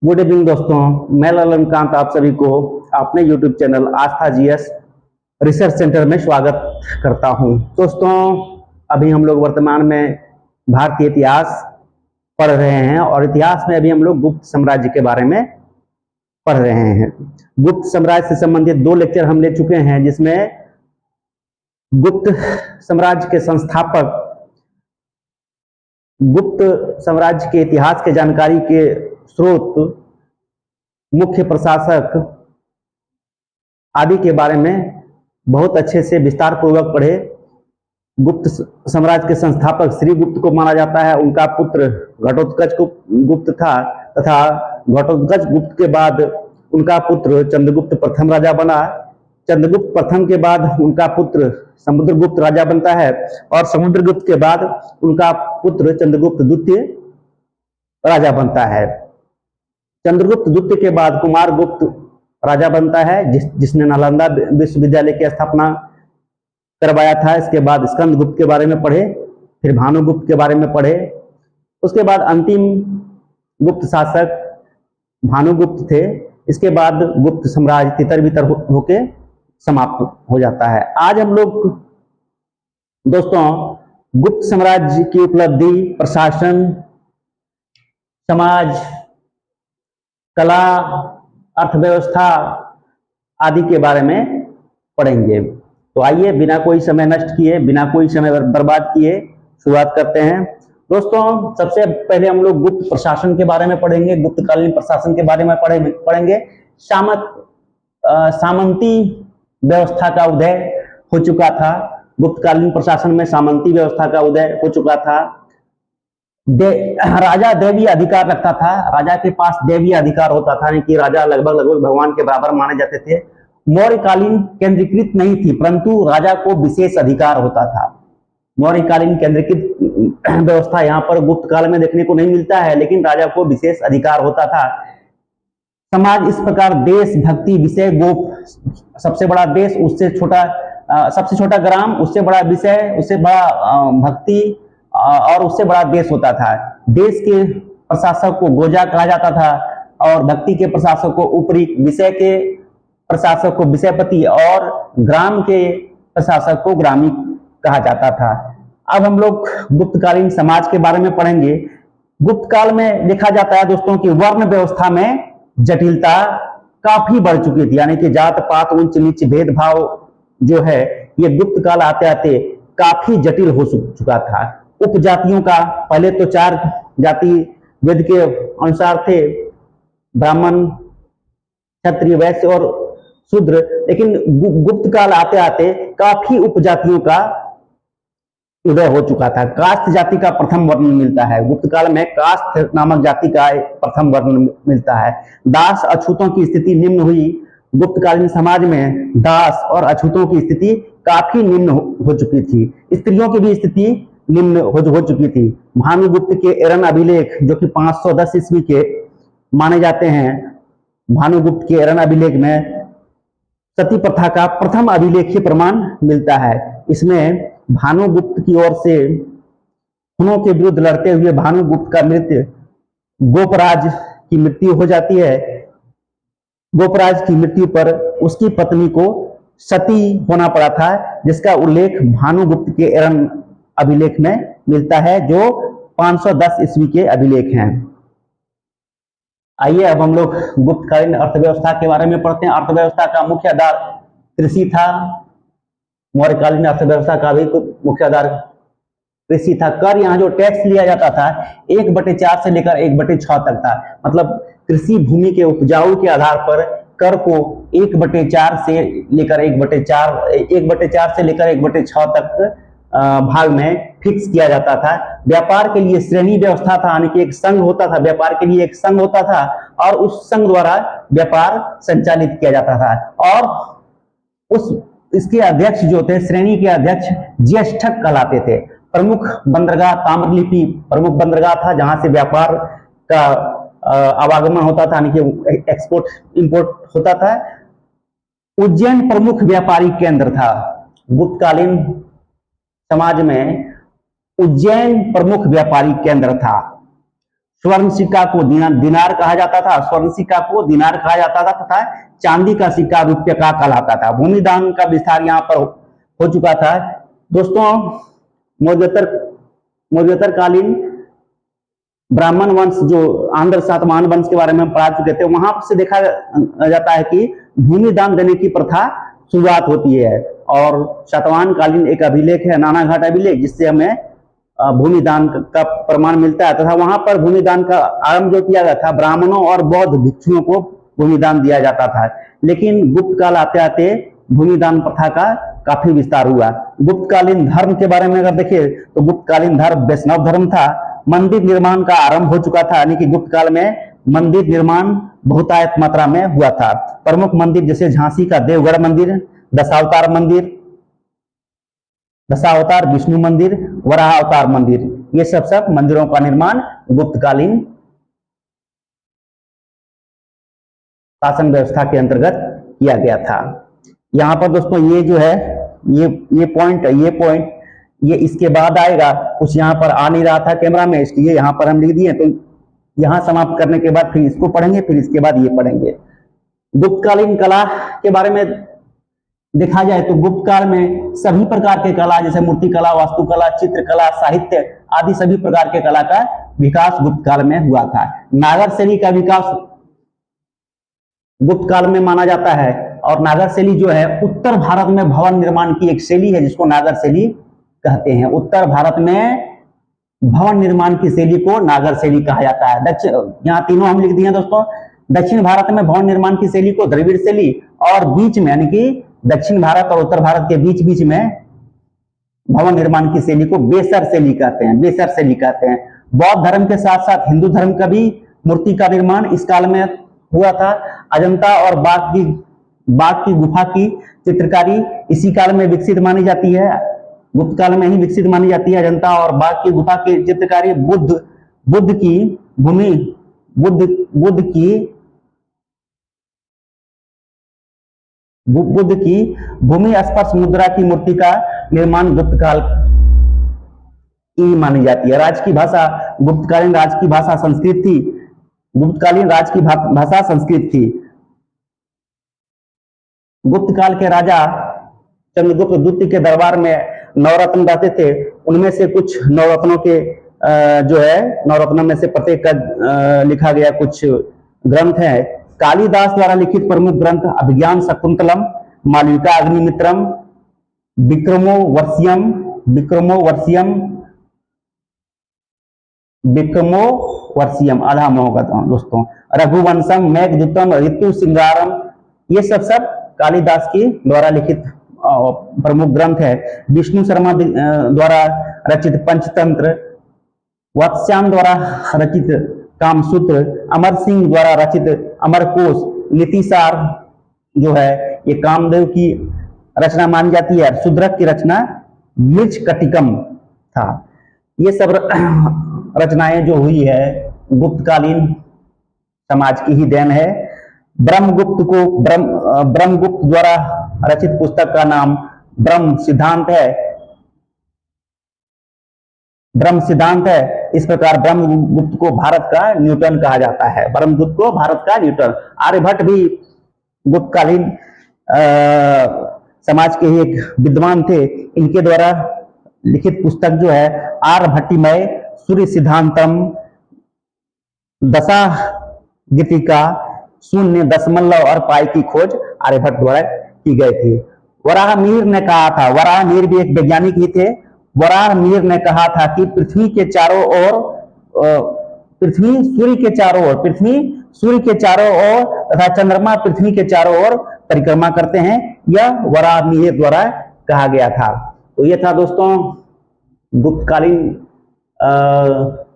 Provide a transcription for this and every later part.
Good evening दोस्तों, मैं ललनकांत आप सभी को अपने यूट्यूब चैनल आस्था जीएस रिसर्च सेंटर में स्वागत करता हूं। दोस्तों, अभी हम लोग वर्तमान में भारतीय इतिहास पढ़ रहे हैं और इतिहास में अभी हम लोग गुप्त साम्राज्य के बारे में पढ़ रहे हैं। गुप्त साम्राज्य से संबंधित 2 लेक्चर हम ले चुके हैं, जिसमें गुप्त साम्राज्य के संस्थापक, गुप्त साम्राज्य के इतिहास के जानकारी के स्रोत, मुख्य प्रशासक आदि के बारे में बहुत अच्छे से विस्तार पूर्वक पढ़े। गुप्त साम्राज्य के संस्थापक श्रीगुप्त को माना जाता है। उनका पुत्र घटोत्कच गुप्त था तथा घटोत्कच गुप्त के बाद उनका पुत्र चंद्रगुप्त प्रथम राजा बना। चंद्रगुप्त प्रथम के बाद उनका पुत्र समुद्रगुप्त राजा बनता है और समुद्रगुप्त के बाद उनका पुत्र चंद्रगुप्त द्वितीय राजा बनता है। चंद्रगुप्त द्वितीय के बाद कुमारगुप्त राजा बनता है, जिसने नालंदा विश्वविद्यालय की स्थापना करवाया था। इसके बाद स्कंदगुप्त के बारे में पढ़े, फिर भानुगुप्त के बारे में पढ़े। उसके बाद अंतिम गुप्त शासक भानुगुप्त थे। इसके बाद गुप्त साम्राज्य तितर बितर होके समाप्त हो जाता है। आज हम लोग दोस्तों गुप्त साम्राज्य की उपलब्धि, प्रशासन, समाज, कला, अर्थव्यवस्था आदि के बारे में पढ़ेंगे। तो आइए बिना कोई समय नष्ट किए, बिना कोई समय बर्बाद किए शुरुआत करते हैं। दोस्तों, सबसे पहले हम लोग गुप्त प्रशासन के बारे में पढ़ेंगे, गुप्तकालीन प्रशासन के बारे में पढ़ेंगे। सामंती व्यवस्था का उदय हो चुका था। गुप्तकालीन प्रशासन में सामंती व्यवस्था का उदय हो चुका था। राजा दैवीय अधिकार रखता था। राजा के पास दैवीय अधिकार होता था, यानी कि राजा लगभग भगवान के बराबर माने जाते थे। मौर्यकालीन केंद्रीकृत नहीं थी, परंतु राजा को विशेष अधिकार होता था। मौर्यकालीन केंद्रीकृत व्यवस्था यहाँ पर गुप्त काल में देखने को नहीं मिलता है, लेकिन राजा को विशेष अधिकार होता था। समाज इस प्रकार देश, भक्ति, विषय, गोप, सबसे बड़ा देश, उससे छोटा सबसे छोटा ग्राम, उससे बड़ा विषय, उससे बड़ा भक्ति और उससे बड़ा देश होता था। देश के प्रशासक को गोजा कहा जाता था और भक्ति के प्रशासक को उपरी, विषय के प्रशासक को विषयपति और ग्राम के प्रशासक को ग्रामी कहा जाता था। अब हम लोग गुप्तकालीन समाज के बारे में पढ़ेंगे। गुप्त काल में देखा जाता है दोस्तों कि वर्ण व्यवस्था में जटिलता काफी बढ़ चुकी थी, यानी कि जात पात, ऊंच नीच भेदभाव जो है ये गुप्त काल आते आते काफी जटिल हो चुका था। उपजातियों का, पहले तो 4 जाति वेद के अनुसार थे, ब्राह्मण, क्षत्रिय, वैश्य और शूद्र, लेकिन गुप्त काल आते आते काफी उपजातियों का उदय हो चुका था। कास्त जाति का प्रथम वर्ण मिलता है। गुप्त काल में कास्त नामक जाति का प्रथम वर्ण मिलता है। दास अछूतों की स्थिति निम्न हुई। गुप्तकालीन समाज में दास और अछूतों की स्थिति काफी निम्न हो चुकी थी। स्त्रियों की भी स्थिति निम्न हो चुकी थी। भानुगुप्त के एरन अभिलेख, जो कि 510 ईस्वी के माने जाते हैं, भानुगुप्त के एरन अभिलेख में सती प्रथा का प्रथम अभिलेखीय प्रमाण मिलता है। इसमें भानुगुप्त की ओर से हुनों के विरुद्ध लड़ते हुए भानुगुप्त का मृत्यु, गोपराज की मृत्यु हो जाती है। गोपराज की मृत्यु पर उसकी पत्नी को सती होना पड़ा था, जिसका उल्लेख भानुगुप्त के एरन अभिलेख में मिलता है, जो 510 ईस्वी के अभिलेख हैं। आइए अब हम लोग गुप्तकालीन अर्थव्यवस्था के बारे में पढ़ते हैं। अर्थव्यवस्था का मुख्य आधार कृषि था। मौर्यकालीन अर्थव्यवस्था का भी मुख्य आधार कृषि था। कर, यहाँ जो टैक्स लिया जाता था 1/4 से लेकर 1/6 तक था। मतलब कृषि भूमि के उपजाऊ के आधार पर कर को 1/4 से लेकर 1/4 से लेकर 1/6 तक भाग में फिक्स किया जाता था। व्यापार के लिए श्रेणी व्यवस्था था, यानी कि एक संघ होता था, व्यापार के लिए एक संघ होता था और उस संघ द्वारा व्यापार संचालित किया जाता था। और इसके अध्यक्ष जो थे, श्रेणी के अध्यक्ष ज्येष्ठक कहलाते थे। प्रमुख बंदरगाह ताम्रलिप्ति प्रमुख बंदरगाह था, जहां से व्यापार का आवागमन होता था, यानी कि एक्सपोर्ट इंपोर्ट होता था। उज्जैन प्रमुख व्यापारिक केंद्र था। गुप्तकालीन समाज में उज्जैन प्रमुख व्यापारिक केंद्र था। स्वर्ण सिक्का को दिनार कहा जाता था, स्वर्ण सिक्का को दिनार कहा जाता था तथा चांदी का सिक्का रुपये का कहलाता था। भूमिदान का विस्तार यहाँ पर हो चुका था। दोस्तों मौर्योत्तर कालीन ब्राह्मण वंश जो आंध्र सातवाहन वंश के बारे में हम पढ़ा चुके थे, वहां से देखा जाता है कि भूमिदान देने की प्रथा शुरुआत होती है। और सातवाहन कालीन एक अभिलेख है, नानाघाट अभिलेख, जिससे हमें भूमिदान का प्रमाण मिलता है तथा वहां पर भूमिदान का आरंभ जो किया गया था, ब्राह्मणों और बौद्ध भिक्षुओं को भूमिदान दिया जाता था। लेकिन गुप्त काल आते आते भूमिदान प्रथा का काफी विस्तार हुआ। गुप्तकालीन धर्म के बारे में अगर देखें तो गुप्तकालीन धर्म वैष्णव धर्म था। मंदिर निर्माण का आरंभ हो चुका था, यानी कि गुप्त काल में मंदिर निर्माण बहुतायत मात्रा में हुआ था। प्रमुख मंदिर जैसे झांसी का देवगढ़ मंदिर, दशावतार मंदिर, दशावतार विष्णु मंदिर, वराह अवतार मंदिर, ये सब मंदिरों का निर्माण गुप्तकालीन शासन व्यवस्था के अंतर्गत किया गया था। यहाँ पर दोस्तों ये जो है ये पॉइंट ये इसके बाद आएगा, कुछ यहाँ पर आ नहीं रहा था कैमरा में, इसलिए यहाँ पर हम लिख दिए। तो यहाँ समाप्त करने के बाद फिर इसको पढ़ेंगे, फिर इसके बाद ये पढ़ेंगे। गुप्तकालीन कला के बारे में देखा जाए तो गुप्त काल में सभी प्रकार के कला जैसे मूर्ति कला, वास्तुकला, चित्रकला, साहित्य आदि सभी प्रकार के कला का विकास गुप्त काल में हुआ था। नागर शैली का विकास गुप्त काल में माना जाता है। और नागर शैली जो है उत्तर भारत में भवन निर्माण की एक शैली है, जिसको नागर शैली कहते हैं। उत्तर भारत में भवन निर्माण की शैली को नागर शैली कहा जाता है। यहाँ तीनों हम लिख दिए दोस्तों। दक्षिण भारत में भवन निर्माण की शैली को द्रविड़ शैली, और बीच में यानी कि दक्षिण भारत और उत्तर भारत के बीच में भवन निर्माण की शैली को बेसर शैली कहते हैं, बेसर शैली कहते हैं। बौद्ध धर्म के साथ साथ हिंदू धर्म का भी मूर्ति का निर्माण इस काल में हुआ था। अजंता और बाघ की गुफा की चित्रकारी इसी काल में विकसित मानी जाती है, गुप्त काल में ही विकसित मानी जाती है। अजंता और बाघ की गुफा की चित्रकारी बुद्ध की भूमि स्पर्श मुद्रा की मूर्ति का निर्माण गुप्त काल की मानी जाती है। राज की भाषा गुप्तकालीन राज की भाषा संस्कृत थी। गुप्तकालीन राज की भाषा संस्कृत थी। गुप्त काल के राजा चंद्रगुप्त द्वितीय के दरबार में नवरत्न रहते थे। उनमें से कुछ नवरत्नों के जो है नवरत्नों में से प्रत्येक का लिखा गया कुछ ग्रंथ है। कालिदास द्वारा लिखित प्रमुख ग्रंथ अभिज्ञान शाकुंतलम, मालविका अग्निमित्रम, विक्रमोर्वशीयम आधा में होगा दोस्तों, रघुवंशम, मेघदूतम, ऋतु सिंगारम, ये सब कालिदास की द्वारा लिखित प्रमुख ग्रंथ है। विष्णु शर्मा द्वारा रचित पंचतंत्र, वत्स्याम द्वारा रचित कामसूत्र, अमर सिंह द्वारा रचित अमरकोश, नीतिसार जो है ये कामदेव की रचना मानी जाती है। शूद्रक की रचना मृच्छकटिकम था। ये सब रचनाएं जो हुई है गुप्तकालीन समाज की ही देन है। ब्रह्मगुप्त द्वारा रचित पुस्तक का नाम ब्रह्म सिद्धांत है। इस प्रकार ब्रह्मगुप्त को भारत का न्यूटन कहा जाता है। ब्रह्मगुप्त को भारत का न्यूटन। आर्यभट्ट भी गुप्तकालीन समाज के ही एक विद्वान थे। इनके द्वारा लिखित पुस्तक जो है आर्यभट्टीमय सूर्य सिद्धांतम, दशा गीतिका, शून्य, दशमलव और पाई की खोज आर्यभट्ट द्वारा की गई थी। वराहमिहिर ने कहा था, वराहमिहिर भी एक वैज्ञानिक ही थे। वराहमिहिर ने कहा था कि पृथ्वी सूर्य के चारों ओर तथा चंद्रमा पृथ्वी के चारों ओर परिक्रमा करते हैं। यह वराहमिहिर द्वारा कहा गया था। तो यह था दोस्तों गुप्तकालीन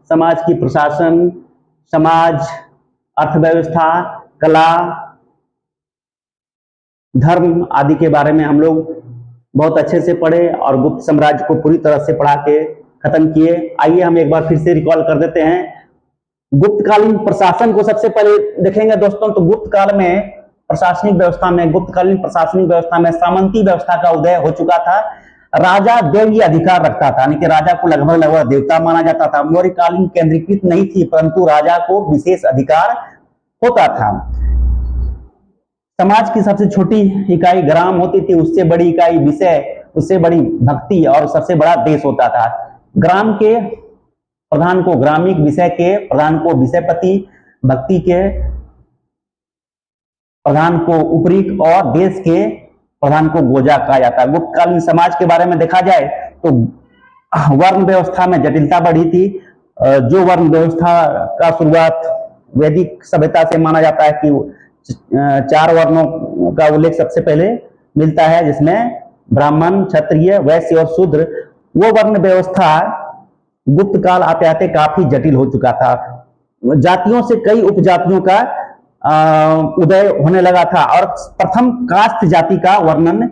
समाज की प्रशासन, समाज, अर्थव्यवस्था, कला, धर्म आदि के बारे में हम लोग बहुत अच्छे से पढ़े और गुप्त साम्राज्य को पूरी तरह से पढ़ा के खत्म किए। आइए हम एक बार फिर से रिकॉल कर देते हैं। गुप्तकालीन प्रशासन को सबसे पहले देखेंगे दोस्तों। तो गुप्तकालीन प्रशासनिक व्यवस्था में सामंती व्यवस्था का उदय हो चुका था। राजा देवी अधिकार रखता था, यानी कि राजा को लगभग लगभग देवता माना जाता था। मौर्यकालीन केंद्रीकृत नहीं थी, परंतु राजा को विशेष अधिकार होता था। समाज की सबसे छोटी इकाई ग्राम होती थी, उससे बड़ी इकाई विषय, उससे बड़ी भक्ति और सबसे बड़ा देश होता था। ग्राम के प्रधान को ग्रामिक, विषय के प्रधान को विषयपति, भक्ति के प्रधान को उपरीक और देश के प्रधान को गोजा कहा जाता है। गुप्तकालीन समाज के बारे में देखा जाए तो वर्ण व्यवस्था में जटिलता बढ़ी थी। जो वर्ण व्यवस्था का शुरुआत वैदिक सभ्यता से माना जाता है कि 4 वर्णों का उल्लेख सबसे पहले मिलता है, जिसमें ब्राह्मण, क्षत्रिय, वैश्य और शूद्र। वो वर्ण व्यवस्था गुप्त काल आते आते काफी जटिल हो चुका था। जातियों से कई उपजातियों का उदय होने लगा था और प्रथम कास्त जाति का वर्णन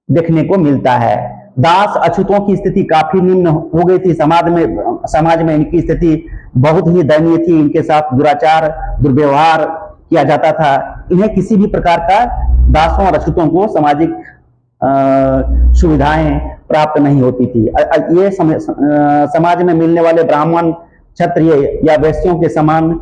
देखने को मिलता है। दास अछूतों की स्थिति काफी निम्न हो गई थी। समाज में इनकी स्थिति बहुत ही दयनीय थी। इनके साथ दुराचार, दुर्व्यवहार किया जाता था। इन्हें किसी भी प्रकार का, दासों और अछूतों को सामाजिक सुविधाएं प्राप्त नहीं होती थी। ये समाज में मिलने वाले ब्राह्मण, क्षत्रिय या वैश्यों के समान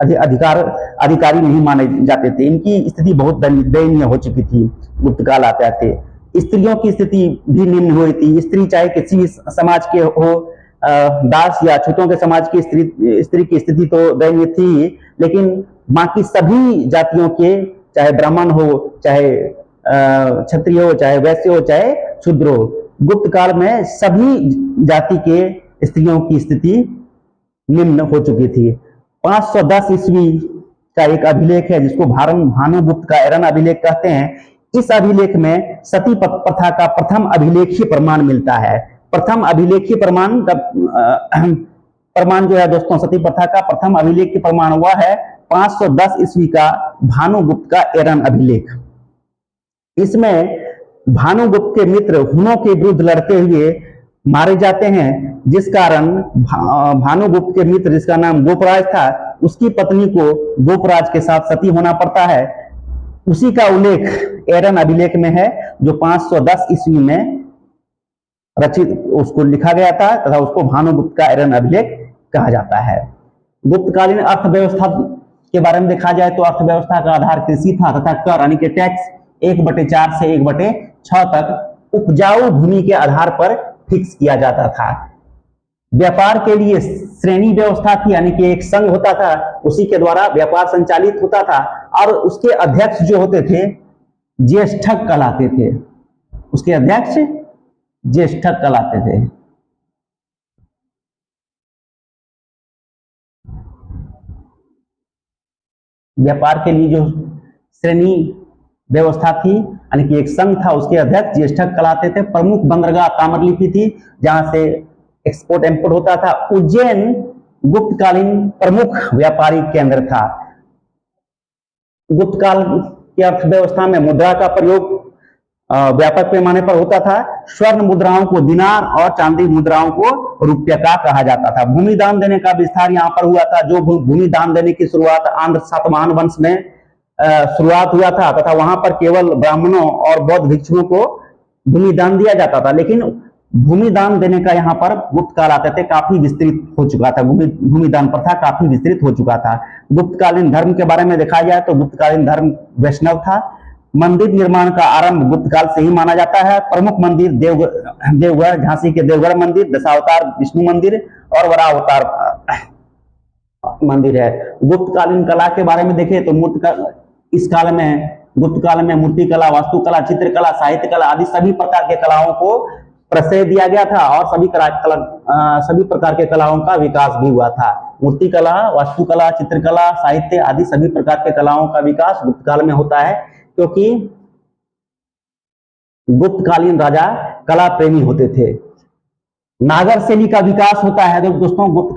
अधिकारी नहीं माने जाते थे। इनकी स्थिति बहुत दयनीय हो चुकी थी गुप्तकाल आते आते। स्त्रियों की स्थिति भी निम्न हुई थी। स्त्री चाहे किसी भी समाज के हो, दास या अछूतों के समाज की स्त्री की स्थिति तो दयनीय थी, लेकिन बाकी सभी जातियों के, चाहे ब्राह्मण हो, चाहे क्षत्रिय हो, चाहे वैश्य हो, चाहे शूद्र हो, गुप्त काल में सभी जाति के स्त्रियों की स्थिति निम्न हो चुकी थी। 510 ईस्वी का एक अभिलेख है जिसको भानुगुप्त का एरन अभिलेख कहते हैं। इस अभिलेख में सती प्रथा का प्रथम अभिलेखीय प्रमाण मिलता है। प्रथम अभिलेखीय प्रमाण जो है दोस्तों, सती प्रथा का प्रथम अभिलेखीय प्रमाण हुआ है 510 ईस्वी का भानुगुप्त का एरन अभिलेख। इसमें भानुगुप्त के मित्र हुनों के विरुद्ध लड़ते हुए मारे जाते हैं, जिस कारण भानुगुप्त के मित्र, जिसका नाम गोपराज था, उसकी पत्नी को गोपराज के साथ सती होना पड़ता है। उसी का उल्लेख एरन अभिलेख में है, जो 510 ईस्वी में रचित, उसको लिखा गया था तथा उसको भानुगुप्त का एरन अभिलेख कहा जाता है। गुप्तकालीन अर्थव्यवस्था के बारे में देखा जाए तो अर्थव्यवस्था का आधार कृषि था तथा कर यानी कि टैक्स 1/4 से 1/6 तक उपजाऊ भूमि के आधार पर फिक्स किया जाता था। व्यापार के लिए श्रेणी व्यवस्था थी, यानी कि एक संघ होता था, उसी के द्वारा व्यापार संचालित होता था और उसके अध्यक्ष जो होते थे ज्येष्ठक कहलाते थे। उसके अध्यक्ष ज्येष्ठक कहलाते थे। व्यापार के लिए जो श्रेणी व्यवस्था थी, यानी कि एक संघ था, उसके अध्यक्ष ज्येष्ठक कहलाते थे। प्रमुख बंदरगाह ताम्रलिप्ति थी, जहां से एक्सपोर्ट इंपोर्ट होता था। उज्जैन गुप्तकालीन प्रमुख व्यापारिक केंद्र था। गुप्तकाल की अर्थव्यवस्था में मुद्रा का प्रयोग व्यापक पैमाने पर होता था। स्वर्ण मुद्राओं को दिनार और चांदी मुद्राओं को रुपया का कहा जाता था। भूमि दान देने का विस्तार यहाँ पर हुआ था। जो भूमि दान देने की शुरुआत आंध्र सातवाहन वंश में शुरुआत हुआ था तथा वहां पर केवल ब्राह्मणों और बौद्ध भिक्षुओं को भूमि दान दिया जाता था, लेकिन भूमि दान देने का यहाँ पर गुप्त काल आते थे काफी विस्तृत हो चुका था। भूमि दान प्रथा काफी विस्तृत हो चुका था। गुप्तकालीन धर्म के बारे में देखा जाए तो गुप्तकालीन धर्म वैष्णव था। मंदिर निर्माण का आरंभ गुप्त काल से ही माना जाता है। प्रमुख मंदिर देवगढ़, झांसी के देवगढ़ मंदिर, दशावतार विष्णु मंदिर और वरावतार मंदिर है। गुप्तकालीन कला के बारे में देखें तो इस काल में, गुप्त काल में मूर्ति कला, वास्तुकला, चित्रकला, साहित्य कला आदि सभी प्रकार के कलाओं को प्रश्रय दिया गया था और सभी प्रकार के कलाओं का विकास भी हुआ था। मूर्ति कला, वास्तुकला, चित्रकला, साहित्य आदि सभी प्रकार के कलाओं का विकास गुप्त काल में होता है, क्योंकि गुप्तकालीन राजा कला प्रेमी होते थे। नागर शैली का विकास होता है। तो दोस्तों गुप्त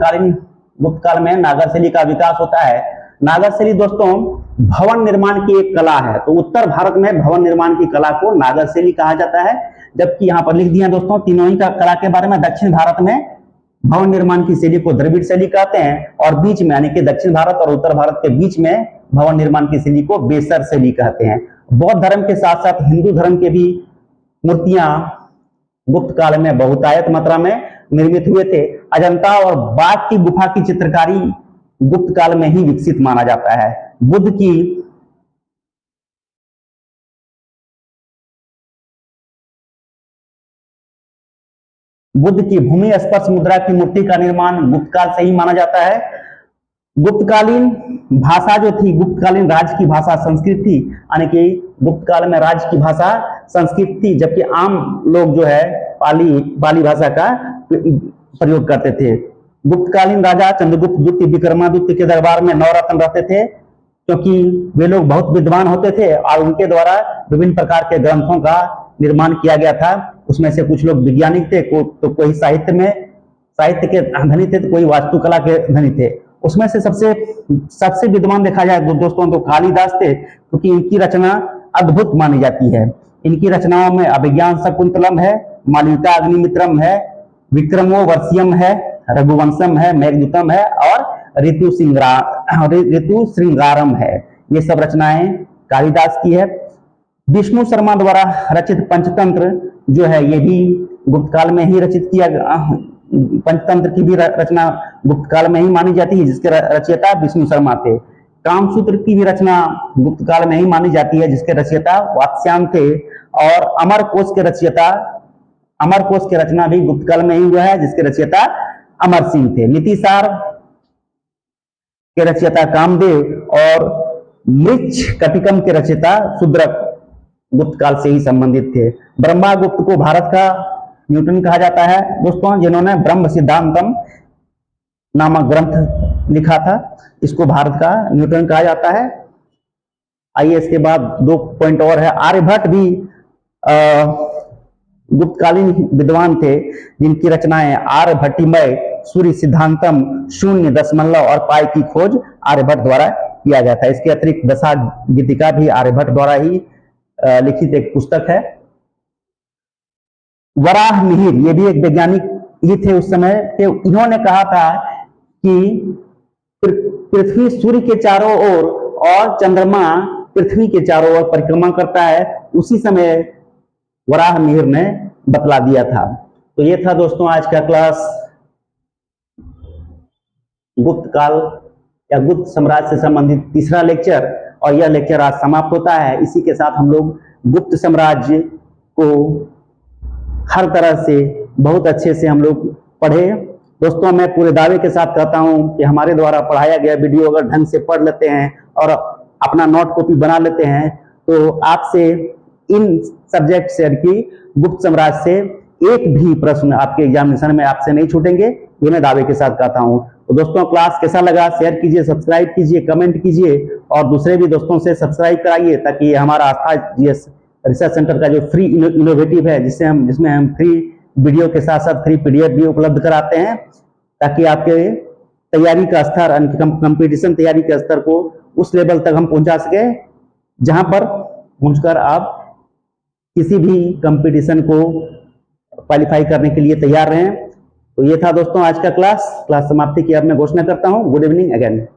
काल में नागर शैली का विकास होता है। नागर शैली दोस्तों भवन निर्माण की एक कला है। तो उत्तर भारत में भवन निर्माण की कला को नागर शैली कहा जाता है, जबकि यहाँ पर लिख दिया दोस्तों तीनों ही का कला के बारे में। दक्षिण भारत में भवन निर्माण की शैली को द्रविड़ शैली कहते हैं और बीच में, यानी कि दक्षिण भारत और उत्तर भारत के बीच में भवन निर्माण की शैली को बेसर शैली कहते हैं। बौद्ध धर्म के साथ साथ हिंदू धर्म के भी मूर्तियां गुप्त काल में बहुतायत मात्रा में निर्मित हुए थे। अजंता और बाघ की गुफा की चित्रकारी गुप्त काल में ही विकसित माना जाता है। बुद्ध की भूमि स्पर्श मुद्रा की मूर्ति का निर्माण गुप्त काल से ही माना जाता है। गुप्तकालीन भाषा जो थी, गुप्तकालीन राज्य की भाषा संस्कृत थी, यानी कि गुप्त काल में राज्य की भाषा संस्कृत थी, जबकि आम लोग जो है पाली भाषा का प्रयोग करते थे। गुप्तकालीन राजा चंद्रगुप्त द्वितीय विक्रमादित्य के दरबार में 9 रत्न रहते थे, क्योंकि वे लोग बहुत विद्वान होते थे और उनके द्वारा विभिन्न प्रकार के ग्रंथों का निर्माण किया गया था। उसमें से कुछ लोग वैज्ञानिक थे, तो कोई साहित्य के धनी थे, तो कोई वास्तुकला के धनी थे। उसमें से सबसे विद्वान देखा जाए दोस्तों तो कालिदास थे, क्योंकि इनकी रचना अद्भुत मानी जाती है। इनकी रचनाओं में अभिज्ञान शकुंतलम है, मालविका अग्निमित्रम है, विक्रमो वर्षियम है, रघुवंशम है, मेघदूतम है और ऋतु श्रृंगारम है। ये सब रचनाएं कालिदास की है। विष्णु शर्मा द्वारा रचित पंचतंत्र जो है, ये भी गुप्त काल में ही रचित किया गया। पंचतंत्र की भी रचना गुप्त काल में ही मानी जाती है, जिसके रचयिता विष्णु शर्मा थे। कामसूत्र की भी रचना गुप्त काल में ही मानी जाती है, जिसके रचयिता वात्स्यायन थे। और अमरकोश के रचना भी गुप्त काल में ही हुआ है, जिसके रचयिता अमर सिंह थे। नीतिसार के रचयिता कामदेव और मृच्छ कटिकम के रचयिता शूद्रक गुप्त काल से ही संबंधित थे। ब्रह्मागुप्त को भारत का न्यूटन कहा जाता है दोस्तों, जिन्होंने ब्रह्म सिद्धांतम नामक ग्रंथ लिखा था। इसको भारत का न्यूटन कहा जाता है। आइए इसके बाद 2 पॉइंट और है। आर्यभट्ट भी गुप्तकालीन विद्वान थे, जिनकी रचनाएं आर्यभट्टिमय, सूर्य सिद्धांतम, शून्य, दशमलव और पाई की खोज आर्यभट्ट द्वारा किया गया था। इसके अतिरिक्त दशा गीतिका भी आर्यभट्ट द्वारा ही लिखित एक पुस्तक है। वराह मिहिर, ये भी एक वैज्ञानिक ही थे उस समय के। इन्होंने कहा था कि पृथ्वी सूर्य के चारों ओर और चंद्रमा पृथ्वी के चारों ओर परिक्रमा करता है। उसी समय वराह मिहिर ने बतला दिया था। तो ये था दोस्तों आज का क्लास, गुप्त काल या गुप्त साम्राज्य से संबंधित तीसरा लेक्चर, और यह लेक्चर आज समाप्त होता है। इसी के साथ हम लोग गुप्त साम्राज्य को हर तरह से बहुत अच्छे से हम लोग पढ़े। दोस्तों मैं पूरे दावे के साथ कहता हूं कि हमारे द्वारा पढ़ाया गया वीडियो अगर ढंग से पढ़ लेते हैं और अपना नोट कॉपी बना लेते हैं, तो आपसे इन सब्जेक्ट से की गुप्त साम्राज्य से एक भी प्रश्न आपके एग्जामिनेशन में आपसे नहीं छूटेंगे, ये मैं दावे के साथ कहता हूं। तो दोस्तों क्लास कैसा लगा शेयर कीजिए, सब्सक्राइब कीजिए, कमेंट कीजिए और दूसरे भी दोस्तों से सब्सक्राइब कराइए, ताकि हमारा आस्था जीएस रिसर्च सेंटर का जो फ्री इनोवेटिव है, जिसमें हम फ्री वीडियो के साथ साथ फ्री पीडीएफ भी उपलब्ध कराते हैं, ताकि आपके तैयारी का स्तर, कंपटीशन तैयारी के स्तर को उस लेवल तक हम पहुंचा सके जहां पर पहुंचकर आप किसी भी कंपटीशन को क्वालिफाई करने के लिए तैयार रहें। तो ये था दोस्तों आज का क्लास समाप्ति की अब मैं घोषणा करता हूं। Good evening again.